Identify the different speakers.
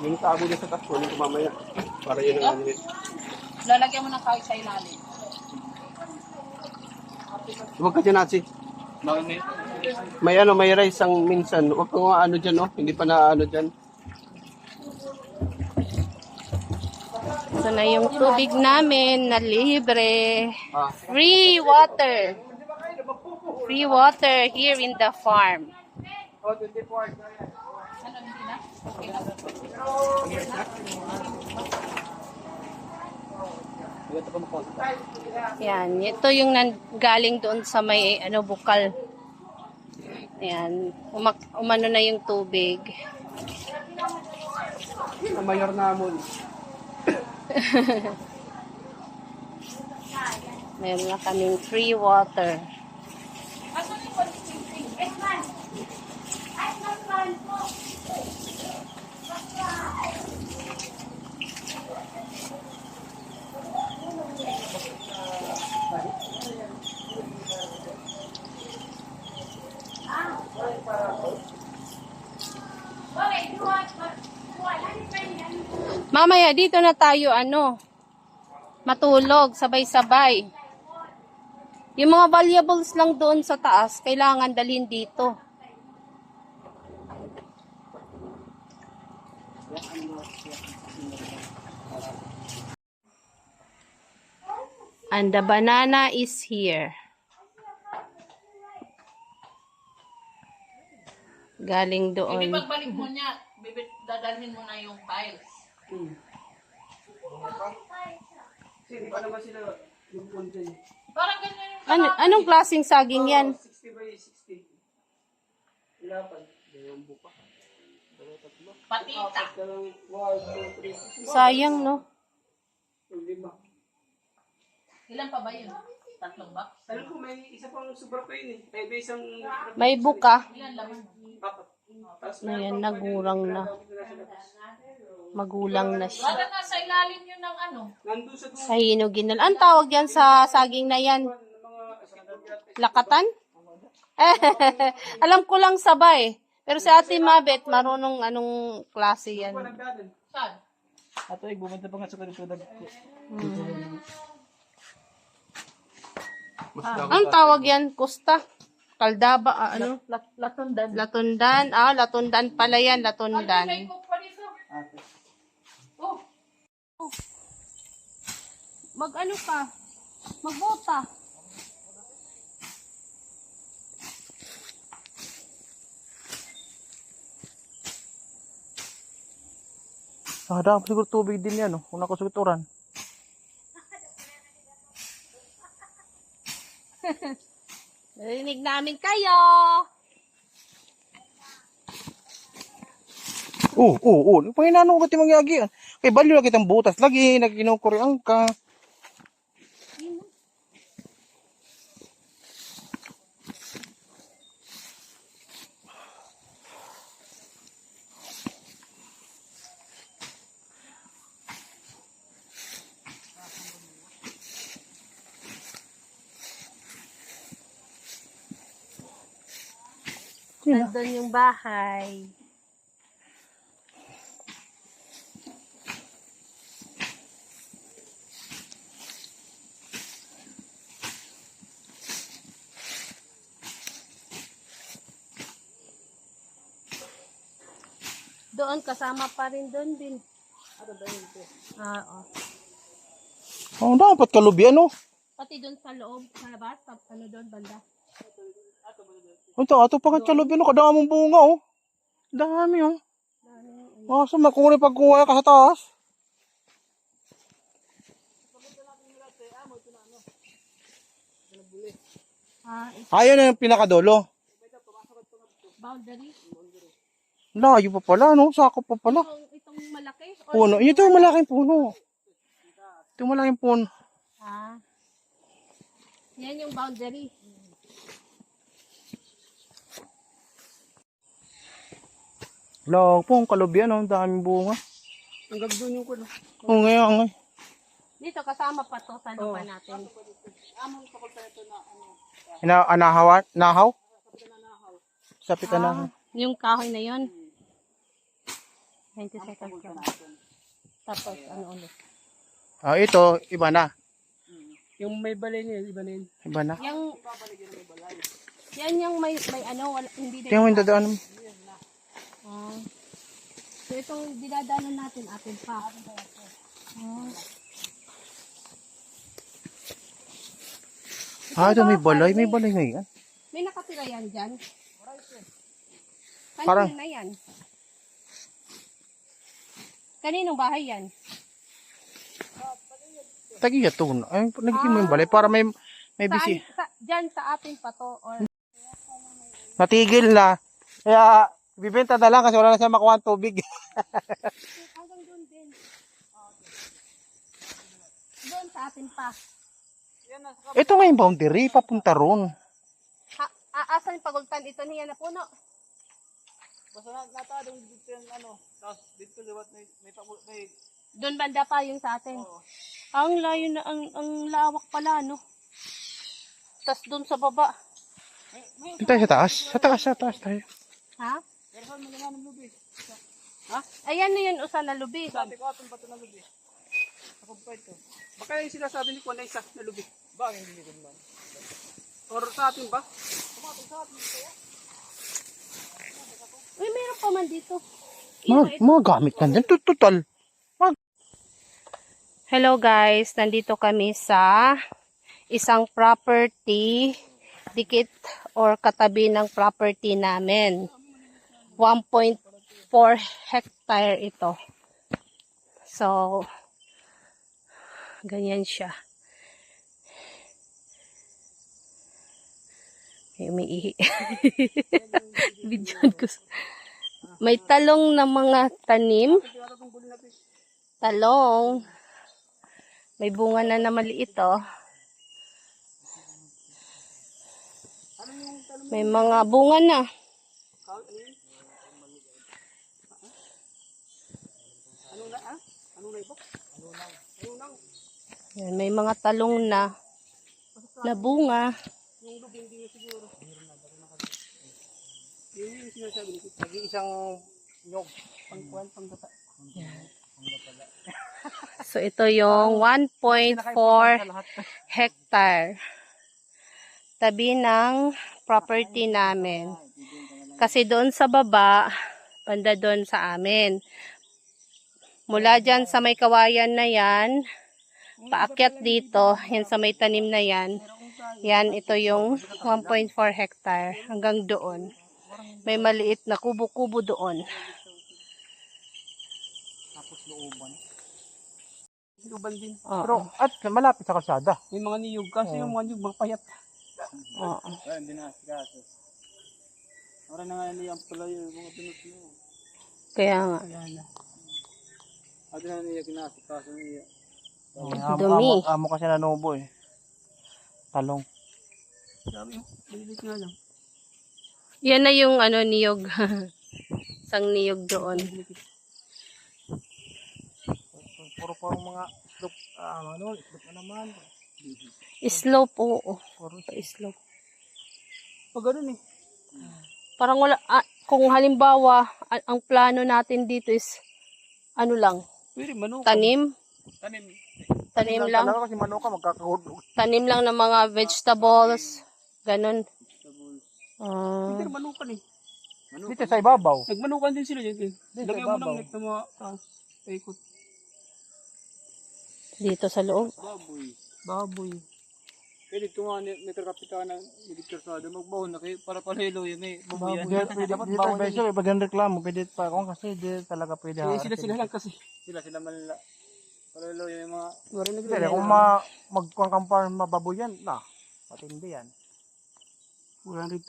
Speaker 1: Yung tago niya sa taas, kunin ko mamaya. Para yun ang ano yun.
Speaker 2: Lalagyan mo ng kahit sa ilalim.
Speaker 1: Huwag ka dyan, Atsi. May ano, may rice ang minsan. Huwag ka nga ano dyan, oh. Hindi pa na ano dyan.
Speaker 3: Ito na yung tubig namin na libre.
Speaker 1: Ah.
Speaker 3: Free water. Free water here in the farm.
Speaker 1: Oh, 24.
Speaker 2: Ano, hindi na? Okay lang.
Speaker 3: Yan, ito yung galing doon sa may ano bukal. Ayan, umano na yung tubig.
Speaker 1: Ang mayor namon.
Speaker 3: Meron na kaming free water. Mamaya dito na tayo matulog sabay-sabay. Yung mga valuables lang doon sa taas, kailangan dalhin dito. And the banana is here. Galing
Speaker 2: Hindi
Speaker 3: doon.
Speaker 2: pagbalik mo niya, dadalhin mo na yung tiles.
Speaker 1: Hindi pa naman sila yung punta yun.
Speaker 2: Parang ganyan yung
Speaker 3: Anong klaseng saging yan?
Speaker 1: 60 by 60. Ilapan. Dalawang buka. Dalawa tatlo.
Speaker 2: patita.
Speaker 1: Dalawang 1, 2, 3.
Speaker 3: Sayang, no?
Speaker 1: Lima.
Speaker 2: Ilan pa ba yun? 3 box?
Speaker 1: Alam ko may isa pang sobra pa yun eh. May isang...
Speaker 3: May buka.
Speaker 2: Ilan laman?
Speaker 1: 4.
Speaker 3: Ayan, nagurang na. Magulang na siya.
Speaker 2: Wala na sa ilalim yun ng ano.
Speaker 1: Nandun sa
Speaker 3: Sa hinugin na. Ang tawag yan sa saging na yan? Lakatan? Alam ko lang sabay. Pero si Ate Mabet, marunong anong klase yan.
Speaker 2: Saan?
Speaker 1: Ato ay bumanda pa nga sa kanito.
Speaker 3: Ang tawag yan? Kusta? Kaldaba? Ano?
Speaker 2: Latundan.
Speaker 3: Latundan? Latundan pala yan.
Speaker 2: May
Speaker 3: Latundan.
Speaker 2: cook pa dito. Oh,
Speaker 3: Mag-ano ka? Magbota.
Speaker 1: Ada siguro tubig din yan, kung nakasuturan.
Speaker 3: Narinig namin kayo.
Speaker 4: Oo. Panginano ko ti mangyagi. Kay balyo lagi tang butas lagi nagkinukuryang ka.
Speaker 3: Nandun yung bahay. Doon, kasama pa rin doon din. Oo.
Speaker 4: Oh, dapat kalubi ano.
Speaker 3: Pati doon sa loob, sa labas, ano doon, banda.
Speaker 4: Ato pa ka kalubi no kadamong bunga oh. Dami oh. Masa makuri pagkuha ka sa taas. Ayun na yung pinakadulo.
Speaker 3: Boundary.
Speaker 4: Layo pa pala no, sakop pa pala.
Speaker 3: Itong malaki.
Speaker 4: Puno, ito yung malaking puno. Ito yung malaking puno.
Speaker 3: Yan yung boundary.
Speaker 4: Lang po, ang kalubi ano, ang daming bunga.
Speaker 1: Hanggang doon yung kuno.
Speaker 4: Oo, ngayon.
Speaker 3: Dito, kasama pa to sa lupa natin.
Speaker 4: Nahaw? Sapit na nahaw.
Speaker 3: Yung kahoy na yon. 90 seconds lang. Tapos, ano ulit?
Speaker 4: Ah, ito, iba na.
Speaker 1: Yung may balay niya, iba na yun.
Speaker 4: Iba na.
Speaker 3: Yan yung may ano, wala, hindi na
Speaker 4: Tingnan mo yung dadaan mo.
Speaker 3: Ah. So, itong dinadaanan natin, atin pa. Ah.
Speaker 4: Ah, ito may balay. May balay ngayon.
Speaker 3: May nakatira yan dyan.
Speaker 4: Parang-
Speaker 3: Kanino na yan? Kaninong bahay yan?
Speaker 4: Tagiya to. Ay, nagiging mo yung balay para may bisi.
Speaker 3: Dyan sa atin pa to. Or,
Speaker 4: Natigil na. Kaya, bibenta na lang kasi wala na siya makuha ng tubig.
Speaker 3: hanggang doon din. Doon sa atin pa.
Speaker 4: Ito nga yung boundary, papunta ron.
Speaker 3: Asan yung pagultan? Ito niya na puno.
Speaker 1: Basta natadong dito yung ano, tapos dito liwat may
Speaker 3: Doon banda pa yung sa atin. Ang layo na, ang lawak pala, no? Tapos doon sa baba.
Speaker 4: Dito tayo sa taas. Sa taas tayo.
Speaker 3: Ha?
Speaker 1: Pero saan mo naman ng lubi?
Speaker 3: Ayan na yun, usa na lubi.
Speaker 1: Sabi ko atong bato na lubi. Ako pa ito. Baka yung sinasabi ni Kuya na isa na lubi. Bakit hindi ko naman? Or sa atin ba?
Speaker 3: Uy, meron pa man dito.
Speaker 4: Mga gamit na din. Total.
Speaker 3: Hello guys, nandito kami sa isang property, dikit or katabi ng property namin. 1.4 hectare ito. So, ganyan siya. May umiihi. Videoan ko. May talong na mga tanim. Talong. May bunga na maliit, oh. May mga bunga na. Yan, may mga talong na bunga.
Speaker 1: Yung sinasabi ni Kuya.
Speaker 4: Nag-iisang nyog.
Speaker 1: Pangkuhan, pangdata.
Speaker 3: So, ito yung 1.4 hectare. Tabi ng property namin. Kasi doon sa baba, banda doon sa amin. Mula dyan sa may kawayan na yan, paakyat dito, yan sa may tanim na yan. Yan, ito yung 1.4 hectare hanggang doon. May maliit na kubo-kubo doon.
Speaker 4: Tapos looban.
Speaker 1: Luban din.
Speaker 4: Pero, at malapit sa kalsada.
Speaker 1: May mga niyog kasi yung mga niyog mga payat.
Speaker 3: Oo.
Speaker 1: Ay, hindi na sigaso. Ora na nga niyang pala yung mga pinot mo.
Speaker 3: Kaya nga.
Speaker 1: Ayan na. Ado na niya kinasikaso niya.
Speaker 3: Dumi.
Speaker 4: Amo kasi nanubo eh. Talong.
Speaker 1: Sabi mo, malilit nga lang.
Speaker 3: Yan na yung ano, niyog. Isang niyog doon.
Speaker 4: Puro mga slope. Slope na naman.
Speaker 3: Slope, oo. Slope.
Speaker 1: Pag ganun eh.
Speaker 3: Parang wala, kung halimbawa, ang plano natin dito is, ano lang,
Speaker 1: Pwede manukan.
Speaker 3: tanim.
Speaker 1: Tanim.
Speaker 3: Tanim lang.
Speaker 4: Talaga kasi manuka magkakahulog.
Speaker 3: Tanim lang ng mga vegetables. Ganun.
Speaker 1: Pwede manukan eh.
Speaker 4: Dito sa ibabaw.
Speaker 1: Nagmanukan din sila dyan eh.
Speaker 4: Dito,
Speaker 1: Lagyan mo
Speaker 4: ibabaw.
Speaker 1: ng net na mga paikot.
Speaker 3: Dito sa loob.
Speaker 1: Baboy. Pwede ito nga meter kapita ng militersado. Magbahon na kayo para palelo yun eh. Baboy yan. Dapat
Speaker 4: Dito
Speaker 1: bawal
Speaker 4: ba
Speaker 1: yan.
Speaker 4: iba ganun reklamo. Pwede pa ako kasi di talaga pwede.
Speaker 1: Sila lang kasi. Sila malala. Palelo yun yung mga.
Speaker 4: Pwede kung magkuhan kang farm mababoy yan. Matindi yan.
Speaker 1: 400